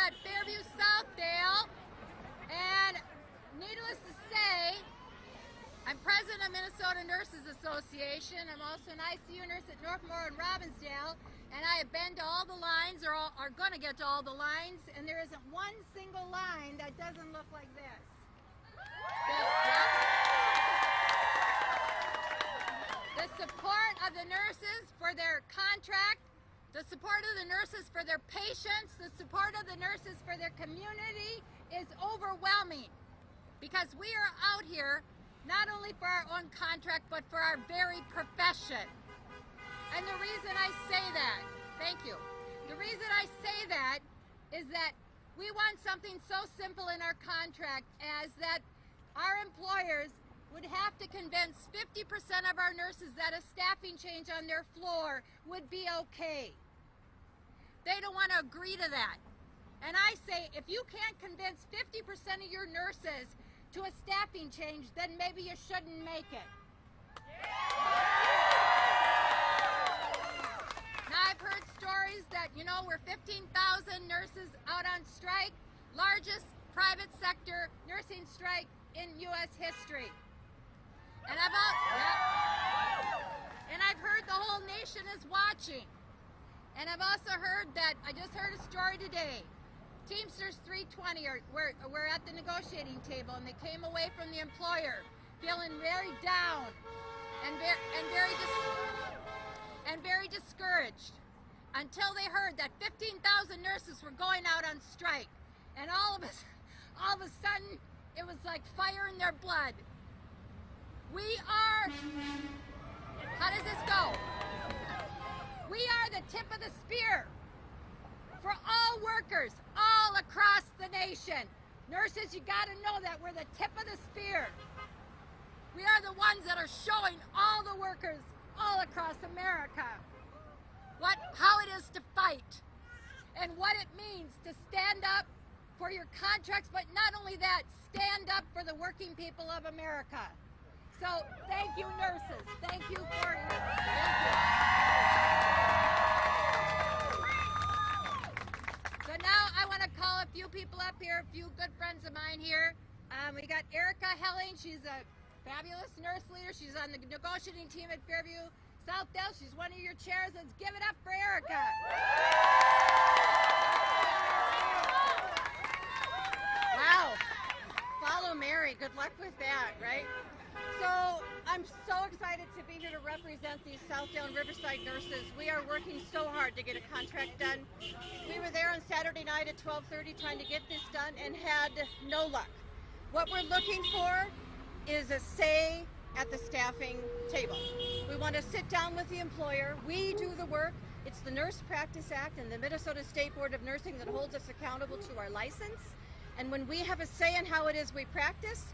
at Fairview Southdale, and needless to say, I'm president of Minnesota Nurses Association. I'm also an ICU nurse at Northmore and Robbinsdale, and I have been to all the lines, or are going to get to all the lines, and there isn't one single line that doesn't look like this. The support of the nurses for their contract, the support of the nurses for their patients, the support of the nurses for their community is overwhelming, because we are out here not only for our own contract, but for our very profession. And the reason I say that, thank you, the reason I say that is that we want something so simple in our contract as that our employers would have to convince 50% of our nurses that a staffing change on their floor would be okay. They don't want to agree to that. And I say, if you can't convince 50% of your nurses to a staffing change, then maybe you shouldn't make it. Now, I've heard stories that, you know, we're 15,000 nurses out on strike, largest private sector nursing strike in U.S. history. And I've heard the whole nation is watching. And I've also heard that, I just heard a story today, Teamsters 320 were at the negotiating table, and they came away from the employer feeling very down and very discouraged until they heard that 15,000 nurses were going out on strike. And all of a sudden, it was like fire in their blood. We are, how does this go? We are the tip of the spear for all workers all across the nation. Nurses, you gotta know that we're the tip of the spear. We are the ones that are showing all the workers all across America how it is to fight and what it means to stand up for your contracts, but not only that, stand up for the working people of America. So thank you, nurses. Thank you for your, So now I want to call a few people up here, a few good friends of mine here. We got Erica Helling. She's a fabulous nurse leader. She's on the negotiating team at Fairview Southdale. She's one of your chairs. Let's give it up for Erica. Wow. Follow Mary. Good luck with that, right? So I'm so excited to be here to represent these Southdale and Riverside nurses. We are working so hard to get a contract done. We were there on Saturday night at 12:30 trying to get this done and had no luck. What we're looking for is a say at the staffing table. We want to sit down with the employer. We do the work. It's the Nurse Practice Act and the Minnesota State Board of Nursing that holds us accountable to our license. And when we have a say in how it is we practice,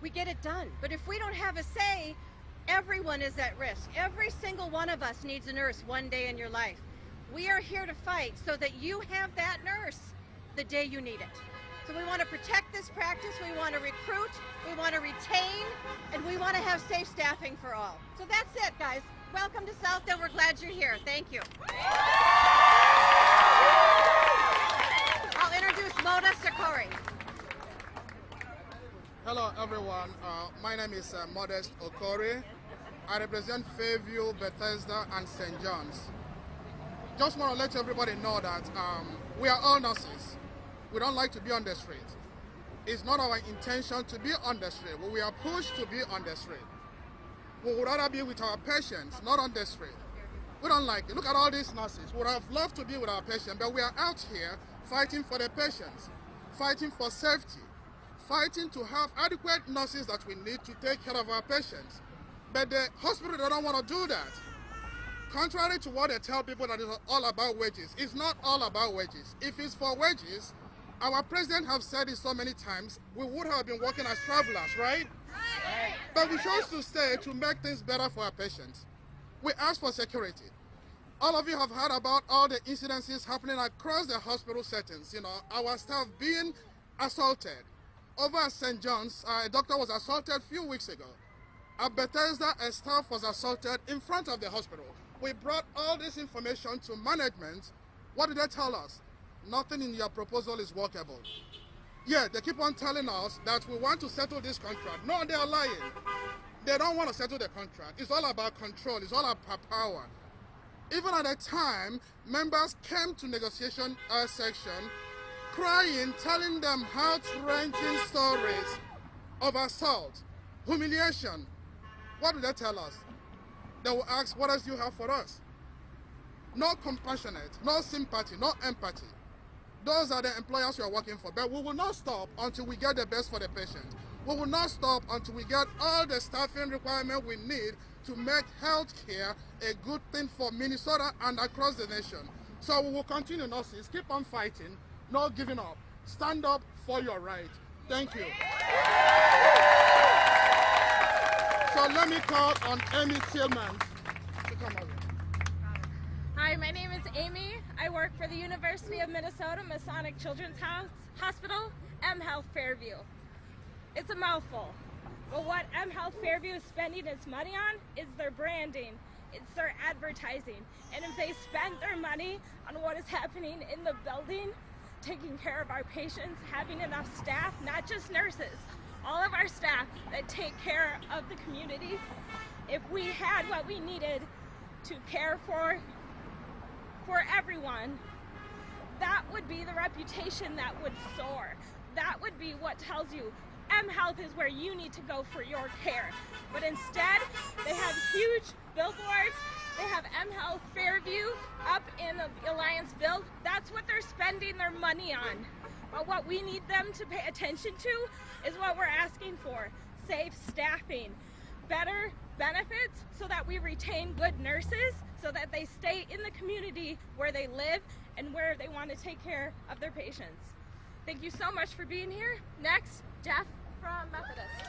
we get it done. But if we don't have a say, everyone is at risk. Every single one of us needs a nurse one day in your life. We are here to fight so that you have that nurse the day you need it. So we want to protect this practice, we want to recruit, we want to retain, and we want to have safe staffing for all. So that's it, guys. Welcome to Southdale. We're glad you're here. Thank you. I'll introduce Moda Sakori. Hello everyone, my name is Modest Okori. I represent Fairview, Bethesda and St. John's. Just want to let everybody know that we are all nurses. We don't like to be on the street. It's not our intention to be on the street. We are pushed to be on the street. We would rather be with our patients, not on the street. We don't like it. Look at all these nurses. We would have loved to be with our patients, but we are out here fighting for the patients, fighting for safety, fighting to have adequate nurses that we need to take care of our patients. But the hospital, they don't want to do that. Contrary to what they tell people that it's all about wages, it's not all about wages. If it's for wages, our president have said it so many times, we would have been working as travelers, right? Right. But we chose to stay to make things better for our patients. We asked for security. All of you have heard about all the incidences happening across the hospital settings. You know, our staff being assaulted. Over at St. John's, a doctor was assaulted a few weeks ago. At Bethesda, a staff was assaulted in front of the hospital. We brought all this information to management. What did they tell us? nothing in your proposal is workable. Yeah, they keep on telling us that we want to settle this contract. No, they are lying. They don't want to settle the contract. It's all about control. It's all about power. Even at the time, members came to negotiation section crying, telling them heart-wrenching stories of assault, humiliation. What do they tell us? They will ask, what else do you have for us? No compassionate, no sympathy, no empathy. Those are the employers you are working for. But we will not stop until we get the best for the patient. We will not stop until we get all the staffing requirements we need to make healthcare a good thing for Minnesota and across the nation. So we will continue, nurses. Keep on fighting, not giving up. Stand up for your right. Thank you. So let me call on Amy Tillman to come over. Hi, my name is Amy. I work for the University of Minnesota Masonic Children's Hospital, M Health Fairview. It's a mouthful, but what M Health Fairview is spending its money on is their branding, it's their advertising, and if they spend their money on what is happening in the building, taking care of our patients, having enough staff, not just nurses, all of our staff that take care of the community, if we had what we needed to care for everyone, that would be the reputation that would soar. That would be what tells you M Health is where you need to go for your care. But instead, they have huge billboards. They have M Health Fairview up in Allianceville. That's what they're spending their money on. But what we need them to pay attention to is what we're asking for. Safe staffing, better benefits so that we retain good nurses, so that they stay in the community where they live and where they want to take care of their patients. Thank you so much for being here. Next, Jeff from Methodist.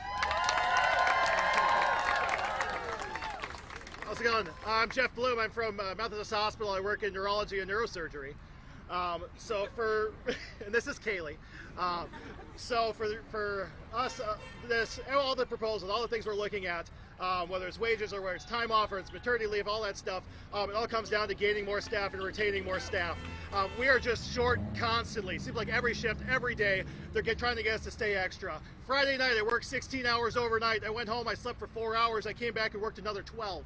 How's it going? I'm Jeff Bloom. I'm from Methodist Hospital. I work in neurology and neurosurgery. And this is Kaylee. So for us, all the proposals, all the things we're looking at, whether it's wages or whether it's time off or it's maternity leave, all that stuff, it all comes down to gaining more staff and retaining more staff. We are just short constantly. Seems like every shift, every day, they're trying to get us to stay extra. Friday night, I worked 16 hours overnight. I went home, I slept for 4 hours. I came back and worked another 12.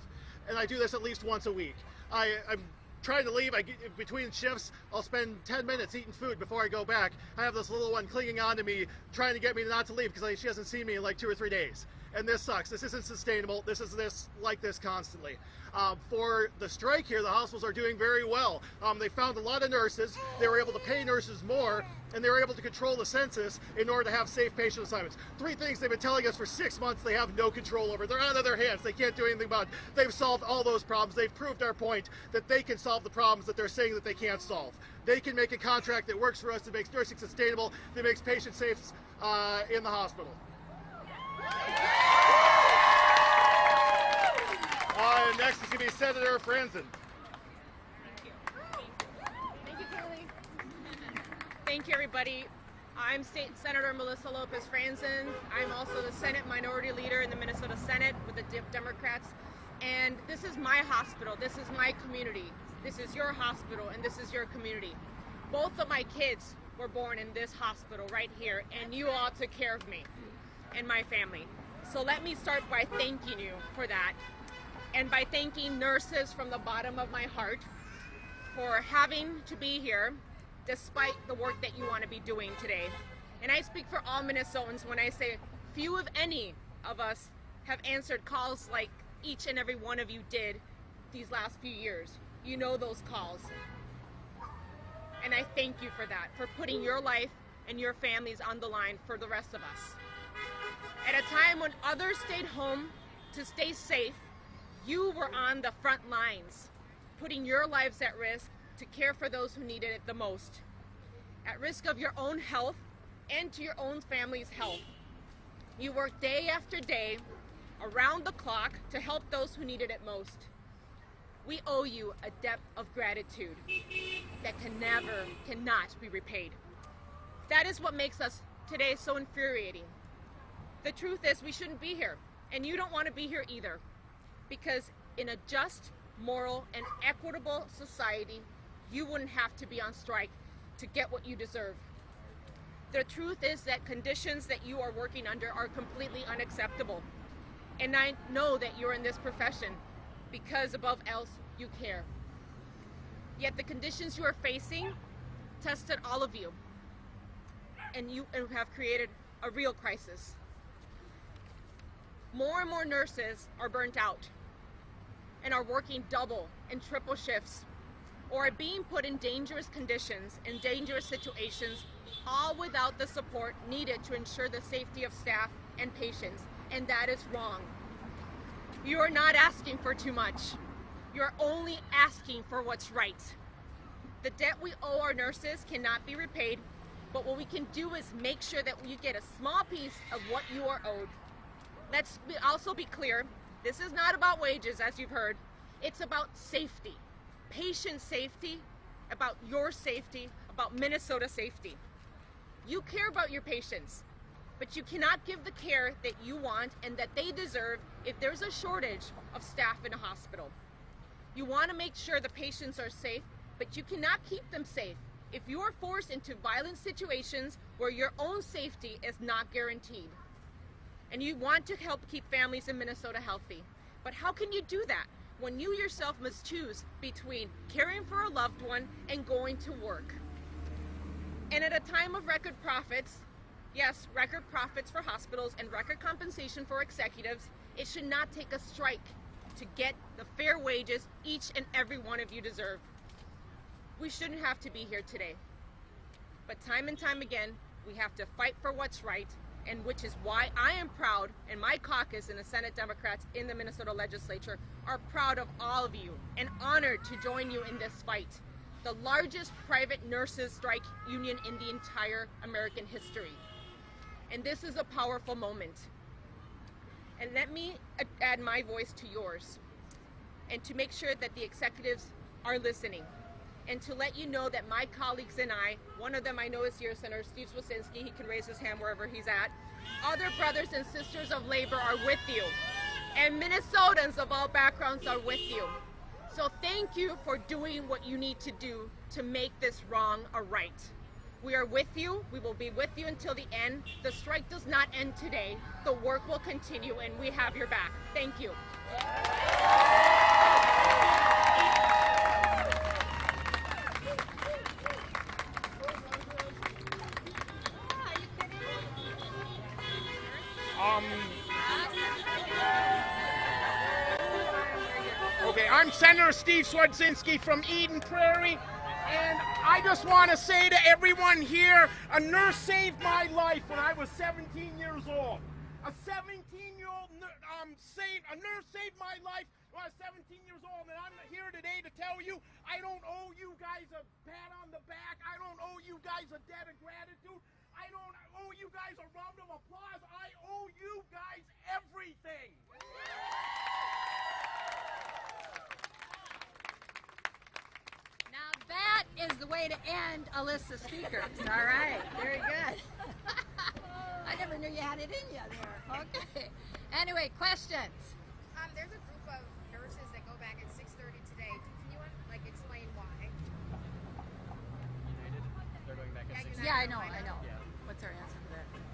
And I do this at least once a week. I'm trying to leave. Between shifts, I'll spend 10 minutes eating food before I go back. I have this little one clinging on to me, trying to get me not to leave because she hasn't seen me in like 2 or 3 days. And this sucks. This isn't sustainable. This is like this constantly. For the strike here, the hospitals are doing very well. They found a lot of nurses. They were able to pay nurses more, and they were able to control the census in order to have safe patient assignments. 3 things they've been telling us for 6 months they have no control over. They're out of their hands. They can't do anything about it. They've solved all those problems. They've proved our point that they can solve the problems that they're saying that they can't solve. They can make a contract that works for us, that makes nursing sustainable, that makes patients safe in the hospital. Next is going to be Senator Franzen. Thank you, Kaylee. Thank you, everybody. I'm State Senator Melissa Lopez Franzen. I'm also the Senate Minority Leader in the Minnesota Senate with the Democrats. And this is my hospital. This is my community. This is your hospital, and this is your community. Both of my kids were born in this hospital right here, and you all took care of me and my family. So let me start by thanking you for that, and by thanking nurses from the bottom of my heart for having to be here despite the work that you want to be doing today. And I speak for all Minnesotans when I say few, if any, of us have answered calls like each and every one of you did these last few years. You know those calls. And I thank you for that, for putting your life and your families on the line for the rest of us. At a time when others stayed home to stay safe, you were on the front lines, putting your lives at risk to care for those who needed it the most, at risk of your own health and to your own family's health. You worked day after day, around the clock, to help those who needed it most. We owe you a debt of gratitude that cannot be repaid. That is what makes us today so infuriating. The truth is we shouldn't be here, and you don't want to be here either, because in a just, moral, and equitable society, you wouldn't have to be on strike to get what you deserve. The truth is that conditions that you are working under are completely unacceptable. And I know that you're in this profession because above else you care. Yet the conditions you are facing tested all of you, and you have created a real crisis. More and more nurses are burnt out and are working double and triple shifts, or are being put in dangerous conditions and dangerous situations, all without the support needed to ensure the safety of staff and patients, and that is wrong. You are not asking for too much. You're only asking for what's right. The debt we owe our nurses cannot be repaid, but what we can do is make sure that you get a small piece of what you are owed. Let's also be clear, this is not about wages, as you've heard. It's about safety, patient safety, about your safety, about Minnesota safety. You care about your patients, but you cannot give the care that you want and that they deserve if there's a shortage of staff in a hospital. You want to make sure the patients are safe, but you cannot keep them safe if you are forced into violent situations where your own safety is not guaranteed. And you want to help keep families in Minnesota healthy. But how can you do that when you yourself must choose between caring for a loved one and going to work? And at a time of record profits, yes, record profits for hospitals and record compensation for executives, it should not take a strike to get the fair wages each and every one of you deserve. We shouldn't have to be here today. But time and time again, we have to fight for what's right, and which is why I am proud, and my caucus and the Senate Democrats in the Minnesota legislature are proud of all of you and honored to join you in this fight. The largest private nurses strike union in the entire American history. And this is a powerful moment. And let me add my voice to yours, and to make sure that the executives are listening, and to let you know that my colleagues and I, one of them I know is here, Senator Steve Swasinski, he can raise his hand wherever he's at, other brothers and sisters of labor are with you, and Minnesotans of all backgrounds are with you. So thank you for doing what you need to do to make this wrong a right. We are with you. We will be with you until the end. The strike does not end today. The work will continue, and we have your back. Thank you. Okay, I'm Senator Steve Swasinski from Eden Prairie, and I just want to say to everyone here, a nurse saved my life when I was 17 years old. A 17-year-old nurse saved my life when I was 17 years old, and I'm here today to tell you I don't owe you guys a pat on the back. I don't owe you guys a debt of gratitude. I don't owe you guys a round of applause. I owe you guys everything. Now that is the way to end a list of speakers. All right, very good. I never knew you had it in you there. Okay. Anyway, questions? There's a group of nurses that go back at 6:30 today. Can you explain why? United? They're going back at 6:30. Yeah, I know. Yeah. What's our answer to that? Just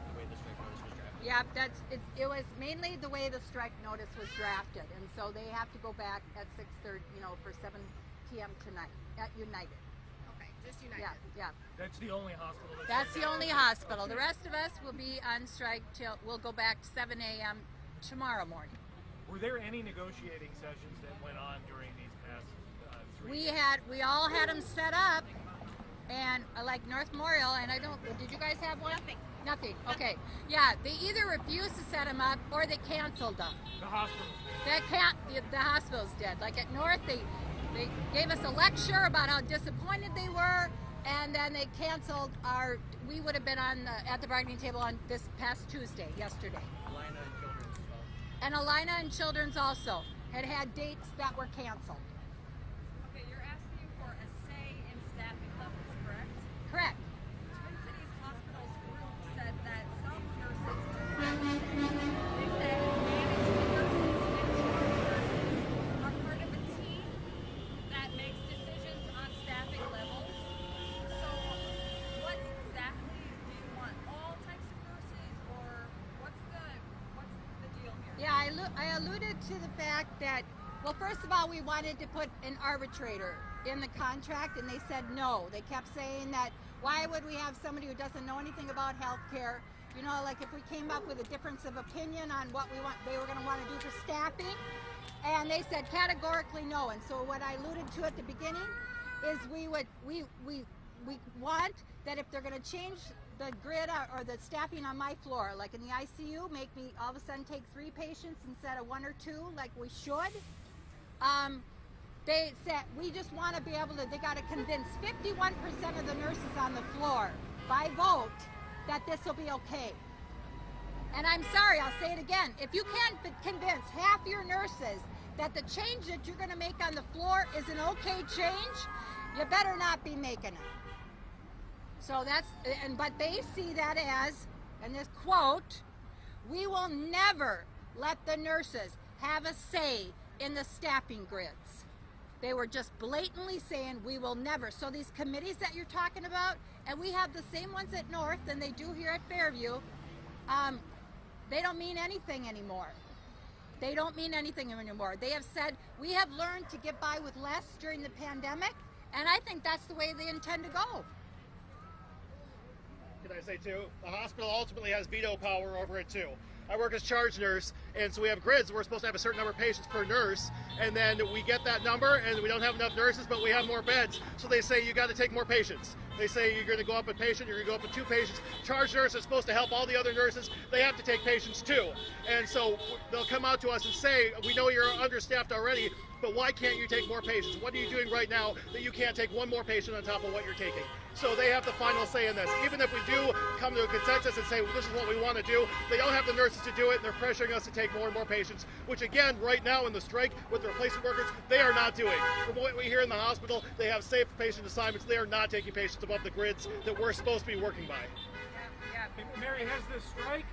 the way the strike notice was drafted. Yeah, that's it. It was mainly the way the strike notice was drafted, and so they have to go back at 6:30, for 7 p.m. tonight at United. Okay, just United. Yeah. That's the only hospital. That's the only hospital. The rest of us will be on strike till we'll go back 7 a.m. tomorrow morning. Were there any negotiating sessions that went on during these past 3 days? We all had them set up, and like North Memorial, and I don't. Did you guys have one? Nothing. Okay. Yeah, they either refused to set them up or they canceled them. The hospitals. The hospitals did. Like at North, they gave us a lecture about how disappointed they were, and then they canceled we would have been at the bargaining table on this past Tuesday, yesterday. And Alina and Children's also had dates that were canceled. Okay, you're asking for a say in staffing levels, correct? Correct. Twin Cities Hospitals group said that some nurses do have a say. They said managing nurses and charge nurses are part of a team that makes decisions on staffing levels. I alluded to the fact that, well, first of all, we wanted to put an arbitrator in the contract, and they said no. They kept saying that, why would we have somebody who doesn't know anything about healthcare? You know, like if we came up with a difference of opinion on what they were going to want to do for staffing, and they said categorically no. And so what I alluded to at the beginning is we want that if they're going to change the grid or the staffing on my floor, like in the ICU, make me all of a sudden take 3 patients instead of 1 or 2 like we should. They said we just want to be able to, they got to convince 51% of the nurses on the floor by vote that this will be okay. And I'm sorry, I'll say it again. If you can't convince half your nurses that the change that you're going to make on the floor is an okay change, you better not be making it. So that's, but they see that as, and this quote, we will never let the nurses have a say in the staffing grids. They were just blatantly saying we will never. So these committees that you're talking about, and we have the same ones at North than they do here at Fairview, they don't mean anything anymore. They don't mean anything anymore. They have said, we have learned to get by with less during the pandemic, and I think that's the way they intend to go. Can I say too, the hospital ultimately has veto power over it too. I work as charge nurse, and so we have grids. We're supposed to have a certain number of patients per nurse, and then we get that number, and we don't have enough nurses, but we have more beds. So they say you got to take more patients. They say you're going to go up a patient, you're going to go up with 2 patients. Charge nurse is supposed to help all the other nurses. They have to take patients too. And so they'll come out to us and say, we know you're understaffed already, but why can't you take more patients? What are you doing right now that you can't take 1 more patient on top of what you're taking? So they have the final say in this. Even if we do come to a consensus and say, well, this is what we want to do, they don't have the nurses to do it, and they're pressuring us to take more and more patients, which again, right now in the strike with the replacement workers, they are not doing. From what we hear in the hospital, they have safe patient assignments. They are not taking patients above the grids that we're supposed to be working by. Yeah. Mary, has this strike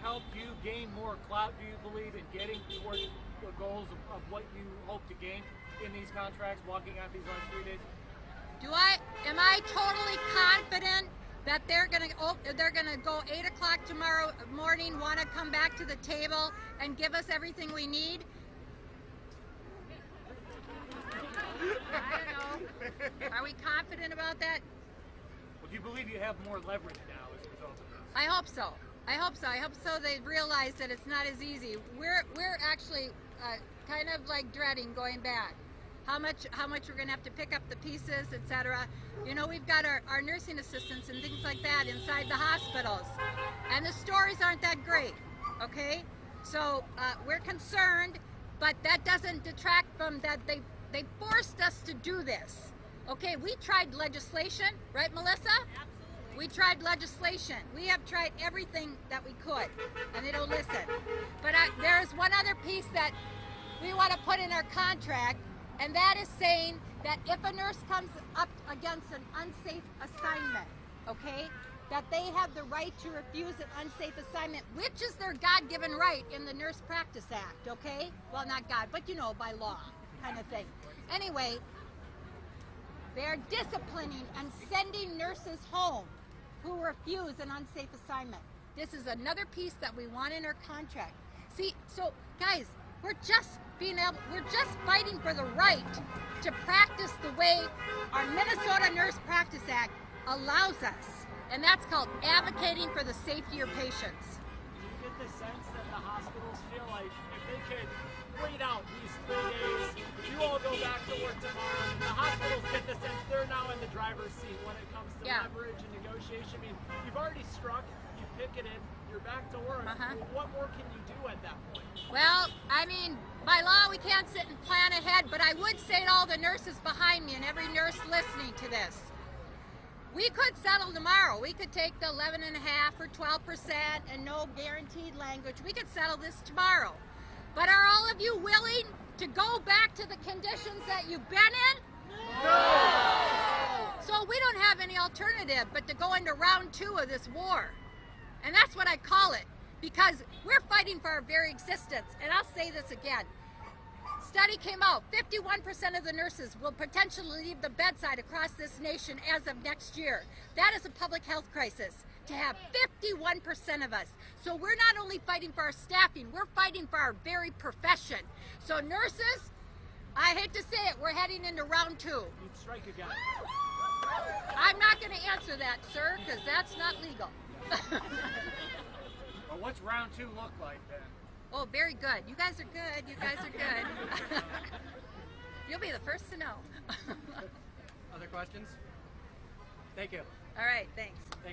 helped you gain more clout, do you believe, in getting towards the goals of what you hope to gain in these contracts, walking out these last 3 days? Am I totally confident that they're gonna go 8 o'clock tomorrow morning, want to come back to the table and give us everything we need? I don't know. Are we confident about that? Well, do you believe you have more leverage now as a result of this? I hope so. I hope so. I hope so. They've realized that it's not as easy. We're actually kind of like dreading going back. How much we're going to have to pick up the pieces, etc. You know, we've got our nursing assistants and things like that inside the hospitals, and the stories aren't that great. Okay, so we're concerned, but that doesn't detract from that they forced us to do this. Okay, we tried legislation, right, Melissa? Absolutely. We tried legislation. We have tried everything that we could, and they don't listen. But there is one other piece that we want to put in our contract. And that is saying that if a nurse comes up against an unsafe assignment, okay, that they have the right to refuse an unsafe assignment, which is their God-given right in the Nurse Practice Act, okay? Well, not God, but you know, by law, kind of thing. Anyway, they're disciplining and sending nurses home who refuse an unsafe assignment. This is another piece that we want in our contract. See, so guys, we're just fighting for the right to practice the way our Minnesota Nurse Practice Act allows us. And that's called advocating for the safety of patients. Do you get the sense that the hospitals feel like if they could wait out these 3 days, you all go back to work tomorrow, the hospitals get the sense they're now in the driver's seat when it comes to leverage and negotiation? I mean, you've already struck, you picketed, you're back to work. What more can you do at that point? Well, I mean, by law we can't sit and plan ahead, but I would say to all the nurses behind me and every nurse listening to this, we could settle tomorrow. We could take the 11.5 or 12% and no guaranteed language. We could settle this tomorrow. But are all of you willing to go back to the conditions that you've been in? No! So we don't have any alternative but to go into round 2 of this war. And that's what I call it, because we're fighting for our very existence. And I'll say this again. Study came out, 51% of the nurses will potentially leave the bedside across this nation as of next year. That is a public health crisis, to have 51% of us. So we're not only fighting for our staffing, we're fighting for our very profession. So nurses, I hate to say it, we're heading into round 2. You'd strike again. I'm not going to answer that, sir, because that's not legal. Well, what's round 2 look like then? Oh, very good. You guys are good. You guys are good. You'll be the first to know. Other questions? Thank you. All right, thanks.